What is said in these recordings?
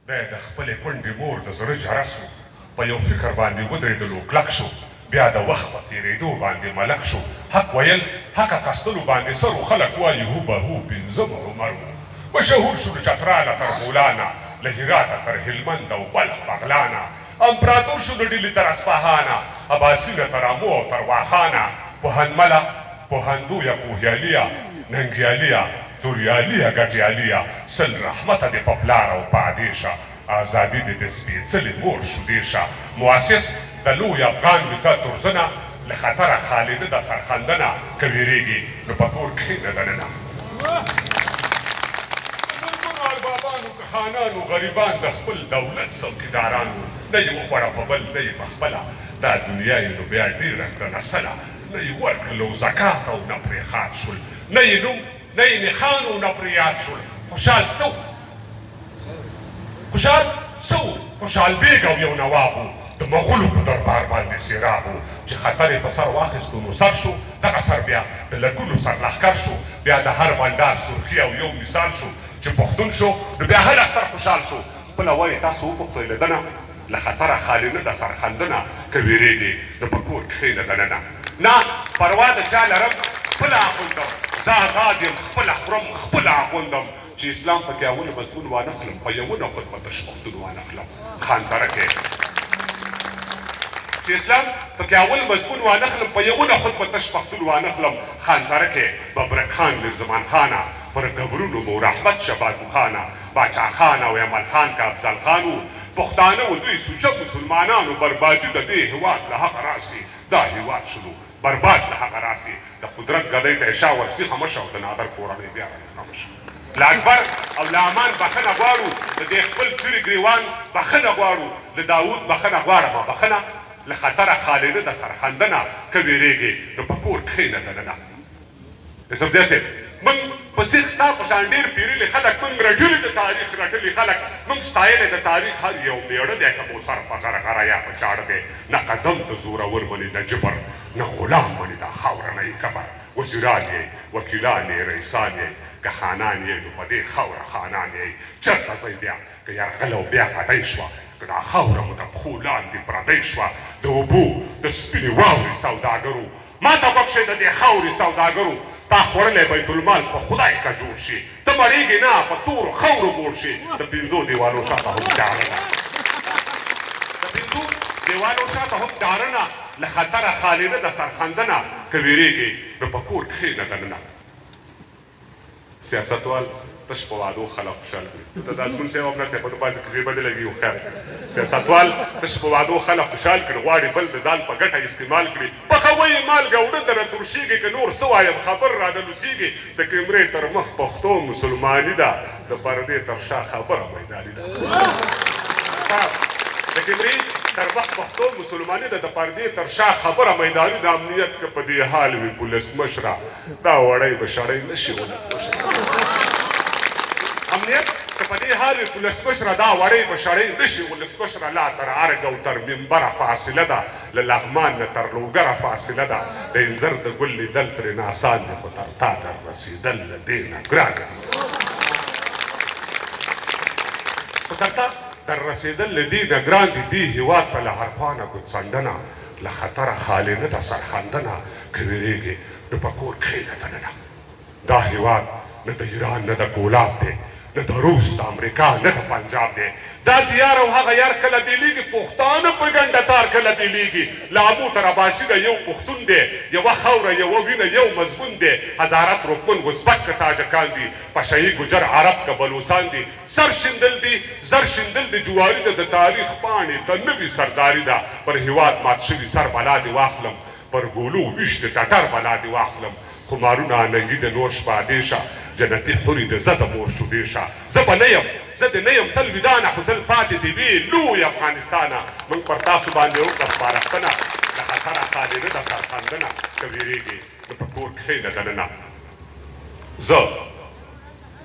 دی د خپلې کونډې مور د زړه جرس و په یو فکر باندې ودرېدلو کلک شو بیا د وخت په تېرېدو باندې ملک شو حق ویل حق اخیستلو باندې سر و خلک وایي هو به هو پنځم عمر و مشهور شو له چتراله تر بولانه له هراته تر هلمند او بلخ بغلانه امپراتور شو د ډیلي تر اصفهانه اباسینه تر امو او تر واخانه پوهنمله پوهندویه کوهیاليه ننګیاليه توریاليه ګټیاليه سل رحمته دې په پلار او په عدېشه ازادي دې د سپېڅلې مور شودې شه مؤسس د لوی افغان دیکتاتورزنه له خطره خالي نه ده سرخندنه که ویرېږي نو په کور کښېنه دننه زرګونو اربابانو که خانانو غریبان د خپل دولت څوکیدارانو نه یې وخوړه په بل نه یې په خپله دا دنیا یې نو بیا ډېره کړه سله نه یې ورکړلو زکات او نه پرې خات شول نه یې نوم نه یې نښان او نه پرې یاد شول خوشحال څه خوشحال بیګ او یو نواب و د مغولو په دربار باندې سیراب و چې خطر یې په سر واخیستو نو سر شو دغه سر بیا د لکونو سرلښکر شو بیا د هر بنډار سرخي او یو مثال شو چې پښتون شو نو بیا هر استر خوشحال شو خپله وایي تاسو وپوښتئ له دنه له خطره خالي نه ده سرخندنه که ویرېږي نو په کور کښېنه دننه نه پروا د چا لرم خپله اغوندم زه ازاد یم خپله خورم خپله اغوندم چې اسلام پکې اول مضمون وانخلم په یوونه خود په تش پښتون وانخلم خانترکې چې اسلام پکې اول مضمون وانخلم په یوونه خود په تش پښتون وانخلم خانترکې ببرک خان لرزمان خانه پر قبرونو مو رحمت شبادو خانه باچا خان او یمل خان که افضل خان و پښتانه و دوی سوچه مسلمانانو بربادي د دې هېواد له حقه راسي دا هېواد شلو برباد له حقه راسي د قدرت ګدۍ ته یې شا ورسیخه مه شه او د نادر کورنۍ بیا راریخه مه شه له اکبر او له امان بخښنه غواړو د دې خپل څري ګریوان بخښنه غواړو له داود بخښنه غواړمه بخښنه له خطره خالي نه ده سرخندنه که ویرېږې نو په کور کښېنه دننه یوسفزی صاحب موږ په سیخ ستا په شان ډېر پیرلي خلک موږ رټلي د تاریخ رټلي خلک موږ ستایلی د تاریخ هر یو میړه دی که موسر په غرغره یا په چاړه دی نه قدم ته زورور مني نه جبر نه غلام مني دا خاوره نه یې کبر وزیران یې وکیلان یې رئیسان یې که خانان یې نو په دې خاوره خانان یې چېرته ځئ بیا که یرغل او بیا غدۍ شوه که دا خاوره مو د پښو لاندې پردۍ شوه د اوبو د سپینې واورې سوداګرو ما ته بخښئ د دې خاورې سوداګرو تا خوړلی بیت المال په خدای که جوړ شي ته مړېږې نه په تورو خاورو موړ شي د پنځو دیوالو شاته هم تیاره ده د پنځو دیوالو شاته هم تیاره نه له خطره خالي نه ده سرخندنه که ویرېږې نو په کور کښېنه دننه سیاستوال تش په وعدو خلک خوشحال کړي ته د ازمون صاحب هم نشته په تو بعضې کیسې بدې لګي خیر سیاستوال تش په وعدو خلک خوشحال کړي غواړي بل د ځان په ګټه استعمال کړي پخوی یې مالګه وړه دره ترشېږي که نور څه وایم خبر رانه لوسېږي د کیمرې تر مخ پښتو مسلماني ده د پردې تر شا خبره میداني ده د کیمرې تر مخ پښتو مسلماني ده د پردې تر شا خبره میداني د امنیت که په دې حال وي ولسمشره دا وړی به شړی نه شي ولسمشره امنیت که په دې حال وي ولسمشره دا وړی به شړی نه شي ولسمشره لا تر ارګ او تر منبره فاصله ده له لغمان نه تر لوګره فاصله ده د انځر د ګل لیدل ترېنه اسان دی خو تر تا در رسېدل له دې نه ګران دي خو تر تا در رسېدل له دې نه ګران دي دې هېواد ته له حرفانه ګوتڅنډنه له خطره خالي نه ده سرخندنه که ویرېږې نو په کور کښېنه دننه دا هېواد نه د ایران نه د ګولاب دی نه د روس د امریکا نه د پنجاب دی دا دیار او هغه یار کله بیلیږي پښتانه په ګنډه تار کله بیلیږي له ابو تر عباسي د یو پښتون دی یوه خاوره یوه وینه یو مضمون دی هزاره ترکمن ازبک که تاجکان دي پشهي ګجر عرب که بلوچان دي سر شیندل دي زر شیندل د جواري ده د تاریخ پاڼې ته نوي سرداري ده پر هېواد مات شوي سر بلا دې واخلم پر ګولو ویش د ټټر بلا دې واخلم خمارونه اننګي د نور شپادې شه جنتي حورې د زه د مور شودې شه زه به نه یم زه دې نه یم تل ویدانه خو تل پاتې دې وي لوی افغانستانه موږ پر تاسو باندې وکړه سپارښتنه د خطره خالي نه ده سرخندنه که ویرېږې نو په کور کښېنه دننه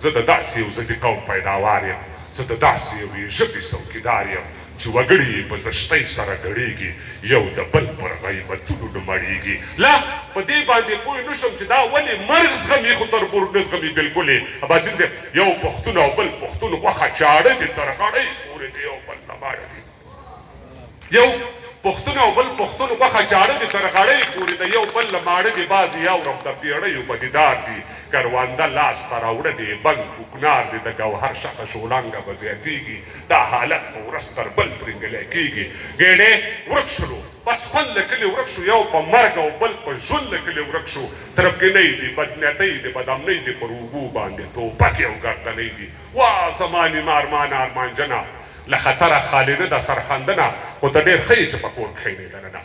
زه د داسې یو ضدي قوم پیداوار یم زه د داسې یوې ژبې څوکیدار یم چې وګړي یې په زشتۍ سره ګډېږي یو د بل پر غیبتونو نه مړېږي لا په دې باندې پوه نه شم چې دا ولې مرګ زغمي خو تربور نه زغمي بلکل یې اباسین صاحب یو پښتون او بل پښتون غوښه چاړه دې تر غړۍ پورې د یو بل نه ماړه دي یو پښتون او بل پښتون غوښه چاړه دي تر غړۍ پورې د یو بل له ماړه دي بعضې یورپ د پیړیو په دیدار دي کرونده لاس ته راوړه دي بنګ کوکنار دي د ګوهر شقه شولانګه به زیاتېږي دا حالت په ورځ تر بل پرنګلی کېږي ګېډې ورک شلو بس خوند له کلي ورک شو یو په مرګ او بل په ژوند له کلي ورک شو تربګنۍ دي بدنیتۍ دي بدامنۍ دي پر اوبو باندې ټوپکې او ګردنۍ دي وا زما نیمه ارمانه ارمانجنه له خطره خالي نه ده سرخندنه خو ته ډېر ښه یې چې په کور کښېنې دننه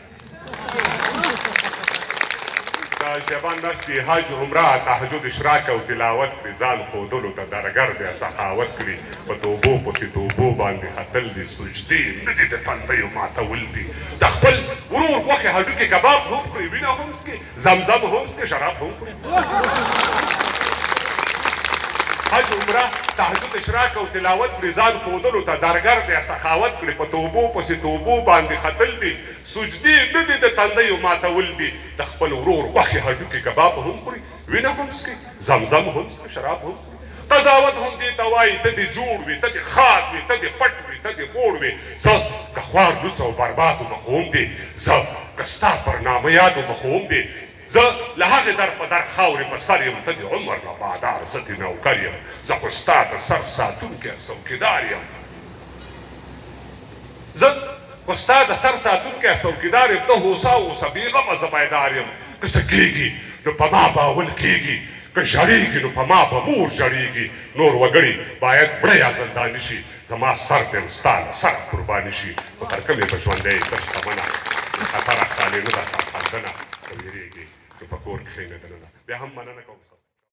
دا شیبان نفس دي حج عمره تهجد اشراک او تلاوت کړي ځان ښودلو ته درګر دی سخاوت کړي په توبو پسې توبو باندې ختل دي سجدې نه دي د تندیو ماتول دي د خپل ورور غوښې هډوکې کباب هم کړي وینه هم څکي زمزم هم څکي شراب هم کړي حج عمره تهجد اشراک او تلاوت کړي ځان ښودلو ته درګر دی سخاوت کړي په توبو پسې توبو باندې ختل دي سجدې نه دي د تندیو ماتول دي د خپل ورور غوښې هډوکې کباب هم خوري وینه هم څکي زمزم هم څکي شراب هم خوري قضاوت هم دې ته وایي ته دې جوړ وي ته دې خاد وي ته دې پټ وي ته دې بوړ وي زه که خوار لوڅ او برباد ومه خو هم دې زه که ستا پر نامه یاد ومه خو هم دې زه له هغې در په در خاورې په سر یم ته د عمر له بادار زه دې نوکر یم زه خو ستا د سر ساتونکی څوکیدار یم زه خو ستا د سر ساتونکی څوکیدار یم ته هوسا اوسه بېغمه زه بیدار یم که څه کېږي نو په ما باول کېږي که ژړېږي نو په ما به مور ژړېږي نور وګړي باید مړه یا زنداني شي زما سر دې ستا له سره قرباني شي خو تر کومې به ژوندی ته شتمنه له خطره خالي نه ده سرخندنه که وېرېږي نو په کور کښېنه دننه بیا هم مننه کوم